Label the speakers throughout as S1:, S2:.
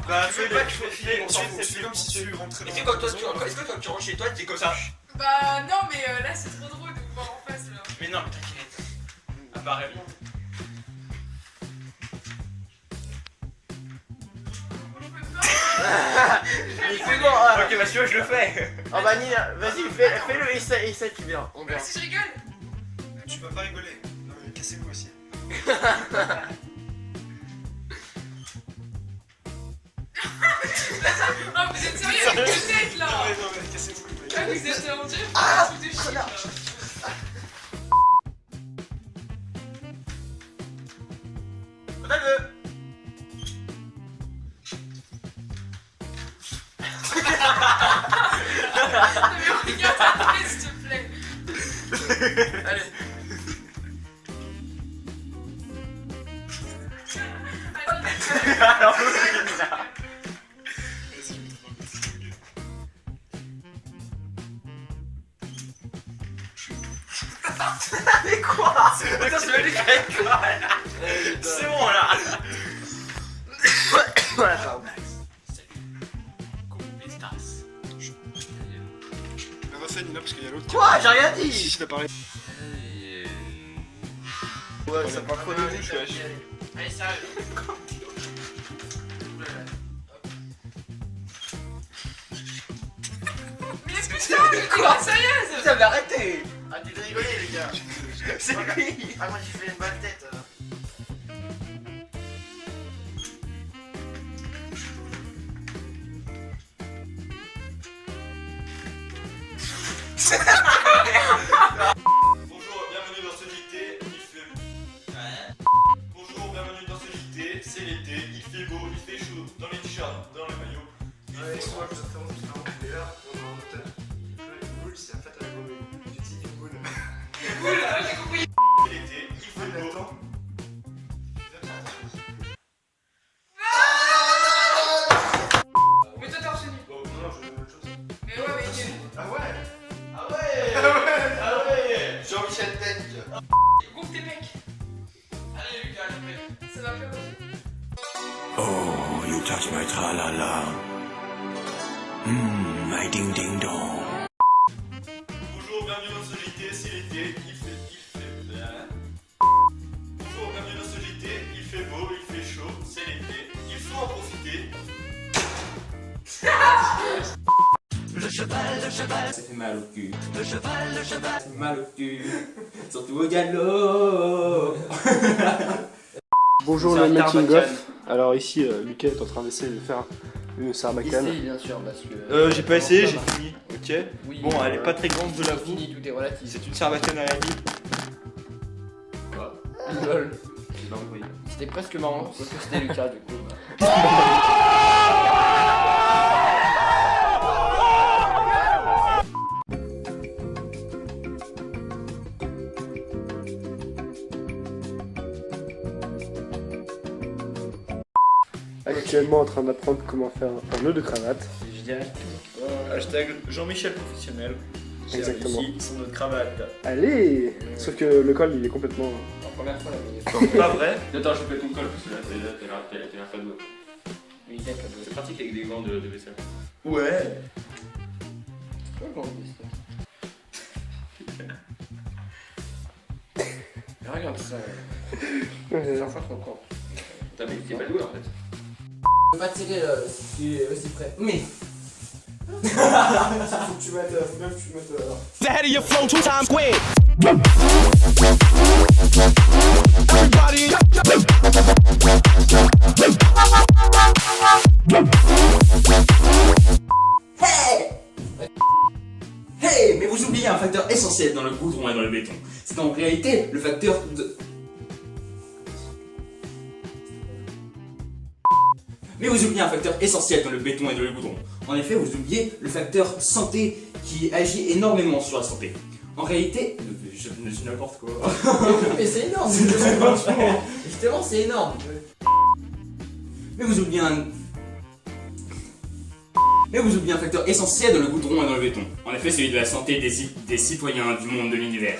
S1: Bah,
S2: fais pas que je fais
S1: on s'en fout, c'est comme si tu rentrais dans.
S2: Est-ce que quand tu rentres chez toi, t'es comme ça?
S3: Bah non, mais là c'est trop drôle de vous voir en face là.
S2: Mais non, mais t'inquiète. Apparaît bien.
S4: Mais c'est bon.
S2: Ok, bah celui-là, je le fais.
S4: Oh bah Nina, vas-y, fais-le, essaye qui vient. On verra.
S3: Si je rigole.
S1: Tu vas pas rigoler. Non, mais cassez-vous aussi.
S3: Oh, vous êtes sérieux avec vos têtes là?
S1: Non, mais cassez-vous.
S3: Ah, vous êtes en dieu?
S4: Ah,
S3: Un truc de chiffre.
S2: Donne-le.
S3: Non, mais regarde ta tête s'il te plaît.
S2: Allez. Alors,
S4: Mais quoi?
S2: attends, c'est lui qui a quoi là? C'est bon là.
S4: Voilà, pardon.
S1: Refais Nina parce qu'il y a l'autre.
S4: Quoi? J'ai rien
S1: Si,
S4: dit.
S1: si, t'as parlé.
S4: Ouais, ça parle trop de bouche, wesh.
S2: Allez, sérieux.
S3: Mais est-ce que c'est une quoi sérieuse?
S4: Putain, mais arrêtez. Arrêtez de rigoler, les gars. C'est lui. Ah, moi j'ai fait une bonne tête.
S2: Bonjour, bienvenue dans ce JT, il fait... Bonjour, bienvenue dans ce JT, c'est l'été, il fait beau, il fait chaud, dans les t-shirts, dans les maillots. Il
S1: Ouais,
S2: fait
S1: moi je vous interromps juste avant. Mais là, on a un moteur. Une boule, c'est en fait à la grenouille. J'utilise une boule.
S3: Cool, j'ai compris.
S2: l'été, il fait
S1: Ouais,
S2: beau.
S1: attends.
S3: Mais toi t'as enchaîné.
S2: Bon, non, je veux autre chose.
S3: Mais ouais, mais.
S1: Ah ouais.
S2: Ah ouais. Ah ouais.
S4: Jean-Michel Tech.
S3: Groupe tes mecs.
S2: Allez Lucas, allez.
S3: Ça va faire aussi.
S5: Oh, you touch my tra-la-la. My ding-ding-dong.
S2: Bonjour, bienvenue dans ce JT, c'est l'été, il fait... Bonjour, bienvenue dans ce JT, il fait beau, il fait chaud, c'est l'été, il faut en profiter.
S6: Ça fait mal au cul. Le cheval, ça fait mal au cul. Surtout au galop.
S7: Bonjour
S6: C'est
S7: le
S6: un
S7: making
S6: Tarbacane.
S7: of. Alors ici, Lucas est en train d'essayer de faire une sarbacane.
S4: Ici, bien sûr, parce que.
S8: J'ai pas essayé, j'ai fini. Ok.
S4: Oui,
S8: Bon, elle est pas très grande, je l'avoue.
S4: Fini, tout est relatif.
S8: C'est une sarbacane à la vie.
S4: Lol. C'était presque marrant, sauf que c'était Lucas du coup.
S7: Actuellement en train d'apprendre comment faire un nœud de cravate.
S8: Je dirais hashtag Jean-Michel professionnel.
S7: Exactement.
S8: Ici, son nœud de cravate.
S7: Allez. Sauf que le col il est complètement...
S4: La première fois la minute.
S8: Pas vrai.
S6: Attends, je fais ton col parce que là, t'es la fado.
S4: Oui, d'accord.
S6: C'est pratique avec des gants de vaisselle.
S8: Ouais.
S4: C'est quoi le grand disque? Regarde ça. C'est un fois trop con.
S6: Putain, mais t'es pas doué en fait.
S4: Je peux pas tirer si tu es aussi près. Mais.
S1: Faut que tu mettes. Faut bien que tu mettes.
S5: The head of your flow 2 times squared. Everybody.
S6: Hey, mais vous oubliez un facteur essentiel dans le goudron et dans le béton. C'est en réalité le facteur de... Mais vous oubliez un facteur essentiel dans le béton et dans le goudron. En effet, vous oubliez le facteur santé qui agit énormément sur la santé. En réalité, je suis n'importe quoi.
S4: Mais c'est énorme. Justement, c'est énorme.
S6: Mais vous oubliez un facteur essentiel dans le goudron et dans le béton. En effet, celui de la santé des citoyens du monde de l'univers.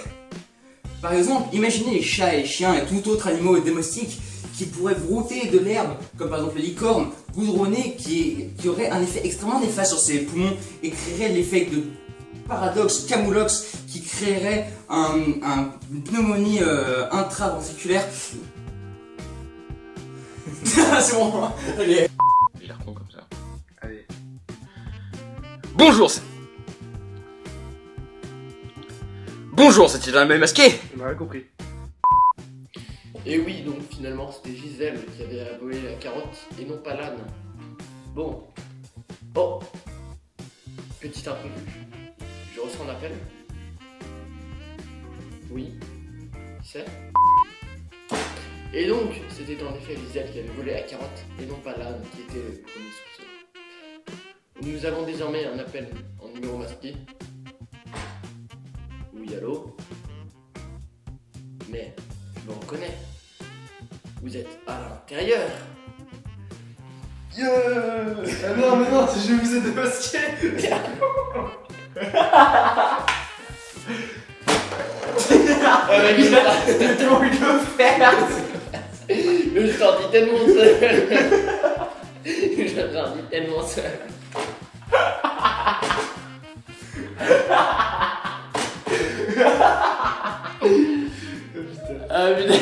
S6: Par exemple, imaginez les chats et les chiens et tout autre animaux domestiques qui pourraient brouter de l'herbe, comme par exemple les licornes, goudronné qui aurait un effet extrêmement néfaste sur ses poumons et créerait l'effet de paradoxe camoulox qui créerait une pneumonie intraventriculaire. C'est bon, allez.
S8: J'ai l'air con comme ça.
S7: Allez.
S8: Bonjour, c'est la même masqué.
S7: On a rien compris.
S4: Et oui, donc finalement c'était Gisèle qui avait volé la carotte et non pas l'âne. Bon. Oh. Petit imprévu. Je reçois un appel. Oui. Qui c'est? Et donc, c'était en effet Gisèle qui avait volé la carotte et non pas l'âne qui était le premier soupçonné. Nous avons désormais un appel en numéro masqué. Oui, allô? Mais je vous reconnais. Vous êtes à l'intérieur.
S1: Ah non, mais non, je vous ai démasqué.
S4: J'ai tellement envie de le faire. Je t'en dis tellement seul. Je t'en dis tellement seul. Ah putain.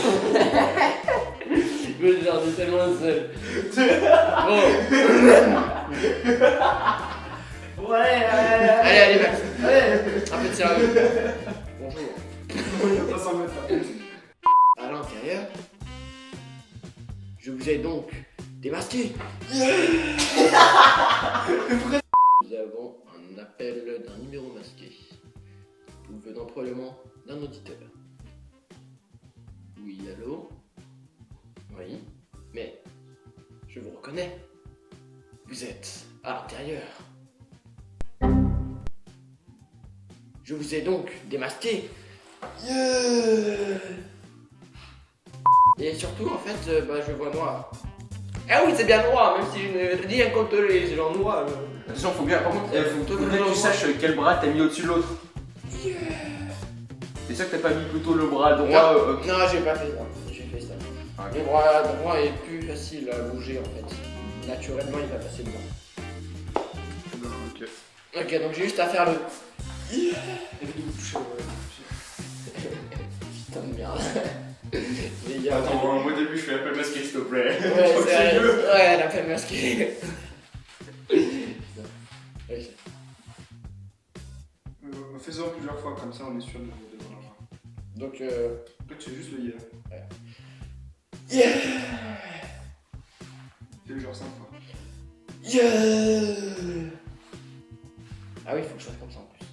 S4: Je t'en dis tellement seul. Bon.
S1: Ouais,
S4: Allez, Max. Un peu de sérieux. Bonjour.
S1: on va s'en mettre là.
S4: À l'intérieur, je vous ai donc démasqué. Nous avons un appel d'un numéro masqué, ou venant probablement d'un auditeur. Oui, allô? Oui, mais je vous reconnais. Vous êtes à l'intérieur. Je vous ai donc démasqué. Et surtout, en fait, je vois noir. Ah oui, c'est bien noir, même si je ne rien contre les gens noirs.
S6: Attention, faut bien, par contre, faut
S4: Toi,
S6: bien que tu saches quel bras t'as mis au-dessus de l'autre.
S4: Yeah.
S6: C'est sûr que t'as pas mis plutôt le bras droit.
S4: Non, j'ai pas fait ça. J'ai fait ça.
S6: Ah, ok.
S4: Le bras droit est plus facile à bouger en fait. Naturellement, il va passer dedans.
S7: Ok.
S4: Ok, donc j'ai juste à faire le. Putain de merde. Les gars.
S8: Attends, moi au début je fais l'appel masqué s'il te plaît.
S4: Ouais,
S8: Faut que
S4: c'est
S8: c'est mieux.
S4: vrai. Ouais, l'appel masqué. Ok.
S1: Fais-en plusieurs fois, comme ça on est sûr de voir l'argent.
S4: Donc,
S1: Là, tu fais juste le yeah.
S4: yeah!
S1: Fais genre 5 fois.
S4: Yeah! Ah oui, il faut que je fasse comme ça en plus.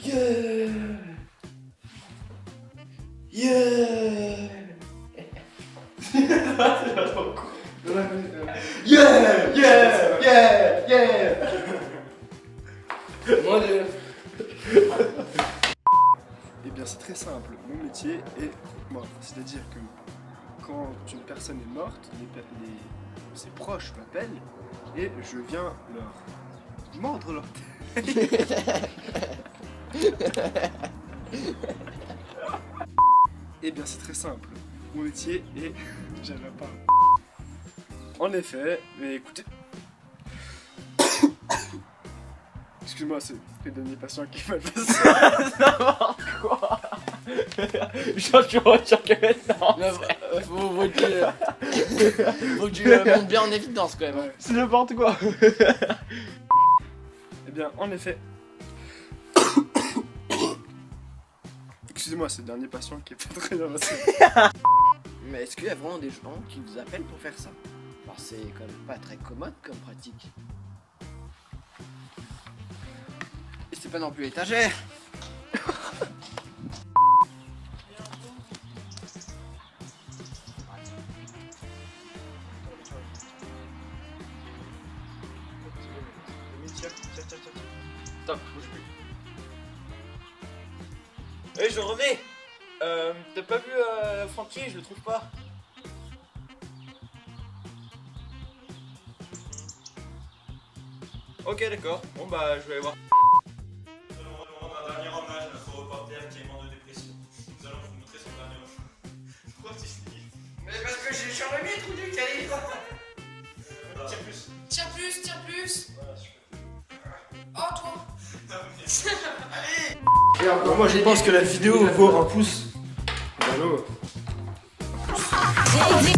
S4: Yeah! Yeah!
S1: Yeah, yeah, yeah, yeah.
S4: Moi de.
S7: Eh bien, c'est très simple. Mon métier est mort. C'est-à-dire que quand une personne est morte, ses proches m'appellent et je viens leur mordre leur tête. Eh bien, c'est très simple. Mon métier est. J'avais pas. En effet, mais écoutez. Excuse-moi, c'est le dernier patient qui m'a fait ça.
S8: N'importe quoi. Genre tu retiens que maintenant.
S4: Faut que tu montes bien en évidence quand même.
S7: Ouais.
S8: C'est n'importe quoi.
S7: Eh bien, en effet. Excusez-moi, c'est le dernier patient qui est pas très bien passé.
S4: Mais est-ce qu'il y a vraiment des gens qui vous appellent pour faire ça? Alors c'est quand même pas très commode comme pratique. Et c'est pas non plus étagère.
S8: Stop, bouge plus. Hey, je revenais. T'as pas vu Francky? Je le trouve pas. Ok, d'accord. Bon bah, je vais aller voir.
S2: Nous allons rendre un dernier hommage à notre reporter qui est mort de dépression. Nous allons vous montrer son dernier hommage. Pourquoi tu sniffes?
S4: Mais parce que j'ai sur le trou du calibre.
S2: Tire plus.
S3: Tire plus, tire plus.
S2: Voilà, super.
S3: Oh, toi.
S2: Non, mais- Allez.
S7: Et alors, moi je pense que la vidéo vaut un pouce. Bravo.
S9: Hey,